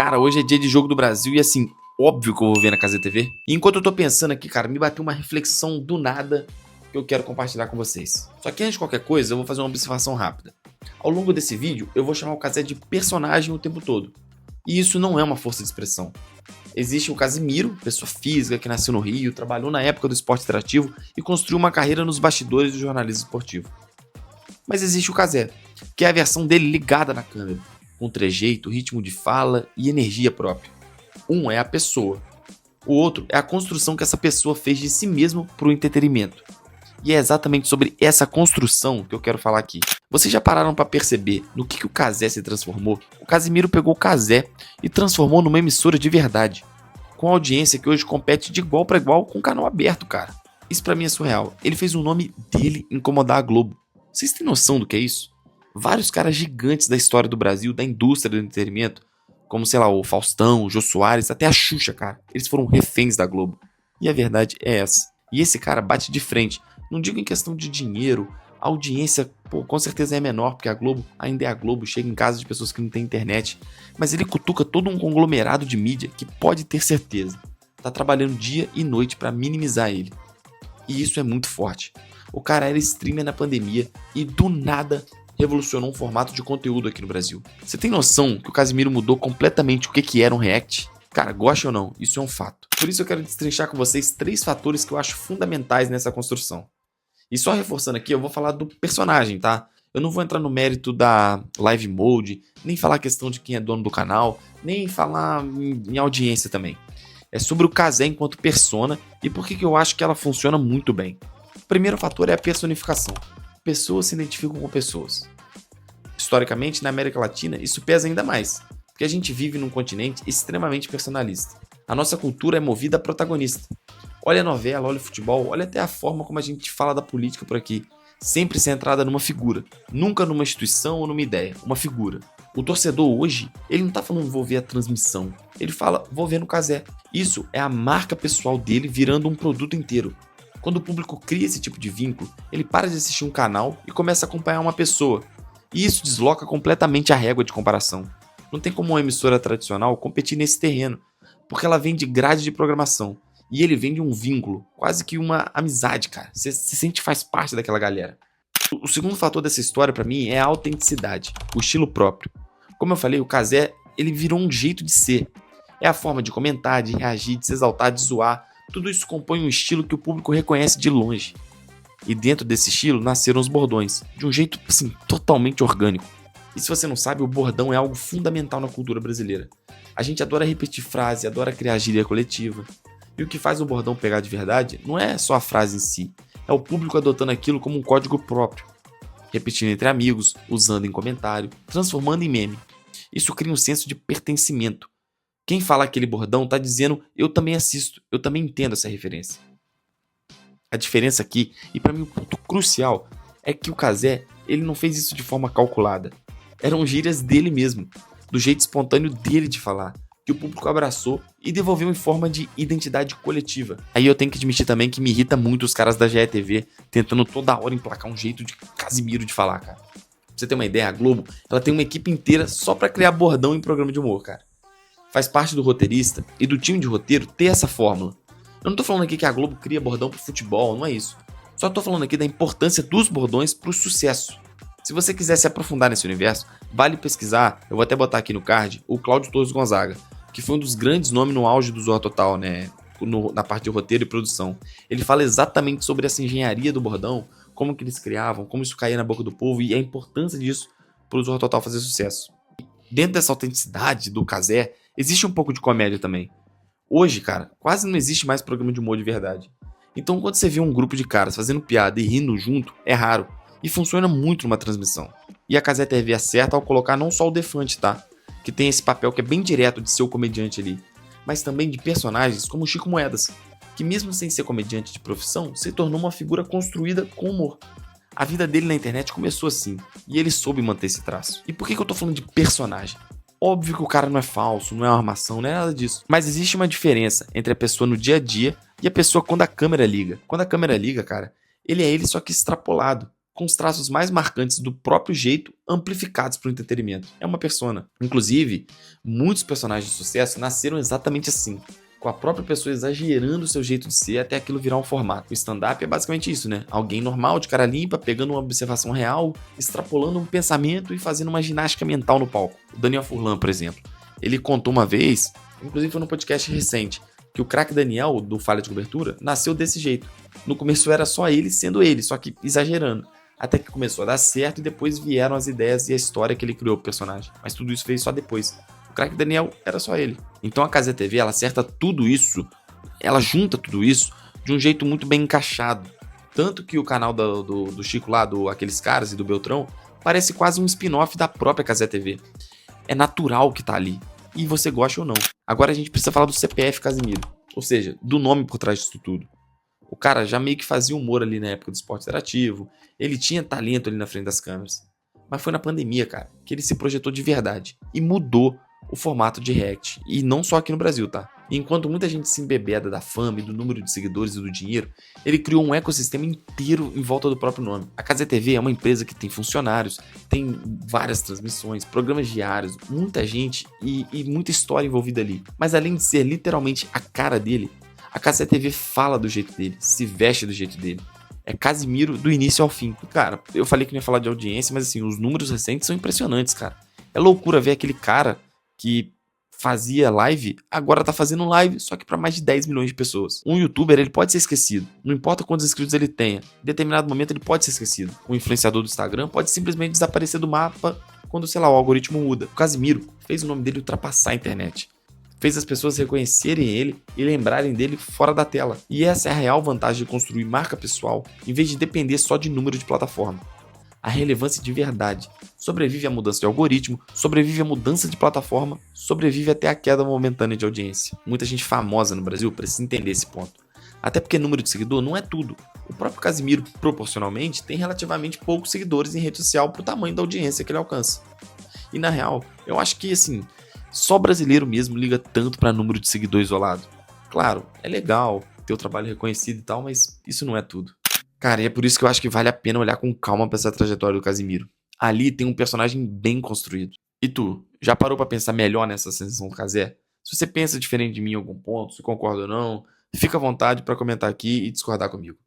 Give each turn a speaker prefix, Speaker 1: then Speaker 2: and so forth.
Speaker 1: Cara, hoje é dia de jogo do Brasil e assim, óbvio que eu vou ver na Cazé TV. E enquanto eu tô pensando aqui, cara, me bateu uma reflexão do nada que eu quero compartilhar com vocês. Só que antes de qualquer coisa, eu vou fazer uma observação rápida. Ao longo desse vídeo, eu vou chamar o Cazé de personagem o tempo todo. E isso não é uma força de expressão. Existe o Casimiro, pessoa física que nasceu no Rio, trabalhou na época do esporte interativo e construiu uma carreira nos bastidores do jornalismo esportivo. Mas existe o Cazé, que é a versão dele ligada na câmera, com trejeito, ritmo de fala e energia própria. Um é a pessoa, o outro é a construção que essa pessoa fez de si mesmo para o entretenimento. E é exatamente sobre essa construção que eu quero falar aqui. Vocês já pararam para perceber no que o Cazé se transformou? O Casimiro pegou o Cazé e transformou numa emissora de verdade, com audiência que hoje compete de igual para igual com um canal aberto, cara. Isso pra mim é surreal. Ele fez o nome dele incomodar a Globo. Vocês têm noção do que é isso? Vários caras gigantes da história do Brasil, da indústria do entretenimento, como, sei lá, o Faustão, o Jô Soares, até a Xuxa, cara. Eles foram reféns da Globo. E a verdade é essa. E esse cara bate de frente. Não digo em questão de dinheiro, a audiência, pô, com certeza é menor, porque a Globo ainda é a Globo, chega em casa de pessoas que não têm internet. Mas ele cutuca todo um conglomerado de mídia que pode ter certeza tá trabalhando dia e noite pra minimizar ele. E isso é muito forte. O cara era streamer na pandemia e do nada revolucionou um formato de conteúdo aqui no Brasil. Você tem noção que o Casimiro mudou completamente o que era um react? Cara, goste ou não, isso é um fato. Por isso eu quero destrinchar com vocês 3 fatores que eu acho fundamentais nessa construção. E só reforçando aqui, eu vou falar do personagem, tá? Eu não vou entrar no mérito da live mode, nem falar a questão de quem é dono do canal, nem falar em audiência também. É sobre o Cazé enquanto persona e por que eu acho que ela funciona muito bem. O primeiro fator é a personificação. Pessoas se identificam com pessoas. Historicamente, na América Latina, isso pesa ainda mais, porque a gente vive num continente extremamente personalista. A nossa cultura é movida a protagonista. Olha a novela, olha o futebol, olha até a forma como a gente fala da política por aqui. Sempre centrada numa figura, nunca numa instituição ou numa ideia, uma figura. O torcedor hoje, ele não tá falando vou ver a transmissão, ele fala vou ver no Cazé. Isso é a marca pessoal dele virando um produto inteiro. Quando o público cria esse tipo de vínculo, ele para de assistir um canal e começa a acompanhar uma pessoa. E isso desloca completamente a régua de comparação. Não tem como uma emissora tradicional competir nesse terreno, porque ela vem de grade de programação. E ele vem de um vínculo, quase que uma amizade, cara. Você se sente faz parte daquela galera. O segundo fator dessa história pra mim é a autenticidade, o estilo próprio. Como eu falei, o Cazé, ele virou um jeito de ser. É a forma de comentar, de reagir, de se exaltar, de zoar. Tudo isso compõe um estilo que o público reconhece de longe. E dentro desse estilo nasceram os bordões, de um jeito, assim, totalmente orgânico. E se você não sabe, o bordão é algo fundamental na cultura brasileira. A gente adora repetir frase, adora criar gíria coletiva. E o que faz o bordão pegar de verdade não é só a frase em si, é o público adotando aquilo como um código próprio, repetindo entre amigos, usando em comentário, transformando em meme. Isso cria um senso de pertencimento. Quem fala aquele bordão está dizendo eu também assisto, eu também entendo essa referência. A diferença aqui, e para mim o ponto crucial, é que o Cazé ele não fez isso de forma calculada. Eram gírias dele mesmo, do jeito espontâneo dele de falar, que o público abraçou e devolveu em forma de identidade coletiva. Aí eu tenho que admitir também que me irrita muito os caras da GETV tentando toda hora emplacar um jeito de Casimiro de falar, cara. Pra você ter uma ideia, a Globo, ela tem uma equipe inteira só pra criar bordão em programa de humor, cara. Faz parte do roteirista e do time de roteiro ter essa fórmula. Eu não tô falando aqui que a Globo cria bordão pro futebol, não é isso. Só tô falando aqui da importância dos bordões pro sucesso. Se você quiser se aprofundar nesse universo, vale pesquisar, eu vou até botar aqui no card, o Cláudio Torres Gonzaga, que foi um dos grandes nomes no auge do Zorra Total, né? Na parte de roteiro e produção. Ele fala exatamente sobre essa engenharia do bordão, como que eles criavam, como isso caía na boca do povo e a importância disso pro Zorra Total fazer sucesso. Dentro dessa autenticidade do Cazé, existe um pouco de comédia também. Hoje, cara, quase não existe mais programa de humor de verdade. Então quando você vê um grupo de caras fazendo piada e rindo junto, é raro. E funciona muito numa transmissão. E a Cazé TV acerta ao colocar não só o Defante, tá? Que tem esse papel que é bem direto de ser o comediante ali, mas também de personagens como o Chico Moedas, que mesmo sem ser comediante de profissão, se tornou uma figura construída com humor. A vida dele na internet começou assim, e ele soube manter esse traço. E por que eu tô falando de personagem? Óbvio que o cara não é falso, não é uma armação, não é nada disso. Mas existe uma diferença entre a pessoa no dia a dia e a pessoa quando a câmera liga. Quando a câmera liga, cara, ele é ele só que extrapolado. com os traços mais marcantes do próprio jeito, amplificados para o entretenimento. É uma persona. Inclusive, muitos personagens de sucesso nasceram exatamente assim, com a própria pessoa exagerando o seu jeito de ser até aquilo virar um formato. O stand-up é basicamente isso, né? Alguém normal, de cara limpa, pegando uma observação real, extrapolando um pensamento e fazendo uma ginástica mental no palco. O Daniel Furlan, por exemplo, ele contou uma vez, inclusive foi num podcast recente, que o craque Daniel, do Falha de Cobertura, nasceu desse jeito. No começo era só ele sendo ele, só que exagerando. Até que começou a dar certo e depois vieram as ideias e a história que ele criou pro personagem. Mas tudo isso veio só depois. O craque Daniel era só ele. Então a Cazé TV, ela acerta tudo isso, ela junta tudo isso de um jeito muito bem encaixado. Tanto que o canal do Chico lá, do Aqueles Caras e do Beltrão, parece quase um spin-off da própria Cazé TV. É natural que tá ali. E você gosta ou não. Agora a gente precisa falar do CPF Casimiro. Ou seja, do nome por trás disso tudo. O cara já meio que fazia humor ali na época do esporte interativo. Ele tinha talento ali na frente das câmeras. Mas foi na pandemia, cara, que ele se projetou de verdade. E mudou o formato de React. E não só aqui no Brasil, tá? E enquanto muita gente se embebeda da fama e do número de seguidores e do dinheiro, ele criou um ecossistema inteiro em volta do próprio nome. A Cazé TV é uma empresa que tem funcionários, tem várias transmissões, programas diários, muita gente e muita história envolvida ali. Mas além de ser literalmente a cara dele, a Cazé TV fala do jeito dele, se veste do jeito dele. É Casimiro do início ao fim. Cara, eu falei que não ia falar de audiência, mas assim, os números recentes são impressionantes, cara. É loucura ver aquele cara que fazia live, agora tá fazendo live, só que para mais de 10 milhões de pessoas. Um youtuber, ele pode ser esquecido. Não importa quantos inscritos ele tenha. Em determinado momento ele pode ser esquecido. Um influenciador do Instagram pode simplesmente desaparecer do mapa quando, sei lá, o algoritmo muda. O Casimiro fez o nome dele ultrapassar a internet. Fez as pessoas reconhecerem ele e lembrarem dele fora da tela. E essa é a real vantagem de construir marca pessoal, em vez de depender só de número de plataforma. A relevância de verdade sobrevive à mudança de algoritmo, sobrevive à mudança de plataforma, sobrevive até a queda momentânea de audiência. Muita gente famosa no Brasil precisa entender esse ponto. Até porque número de seguidor não é tudo. O próprio Casimiro, proporcionalmente, tem relativamente poucos seguidores em rede social pro tamanho da audiência que ele alcança. E na real, eu acho que assim, só brasileiro mesmo liga tanto para número de seguidor isolado. Claro, é legal ter o trabalho reconhecido e tal, mas isso não é tudo. Cara, e é por isso que eu acho que vale a pena olhar com calma pra essa trajetória do Casimiro. Ali tem um personagem bem construído. E tu, já parou pra pensar melhor nessa ascensão do Cazé? Se você pensa diferente de mim em algum ponto, se concorda ou não, fica à vontade pra comentar aqui e discordar comigo.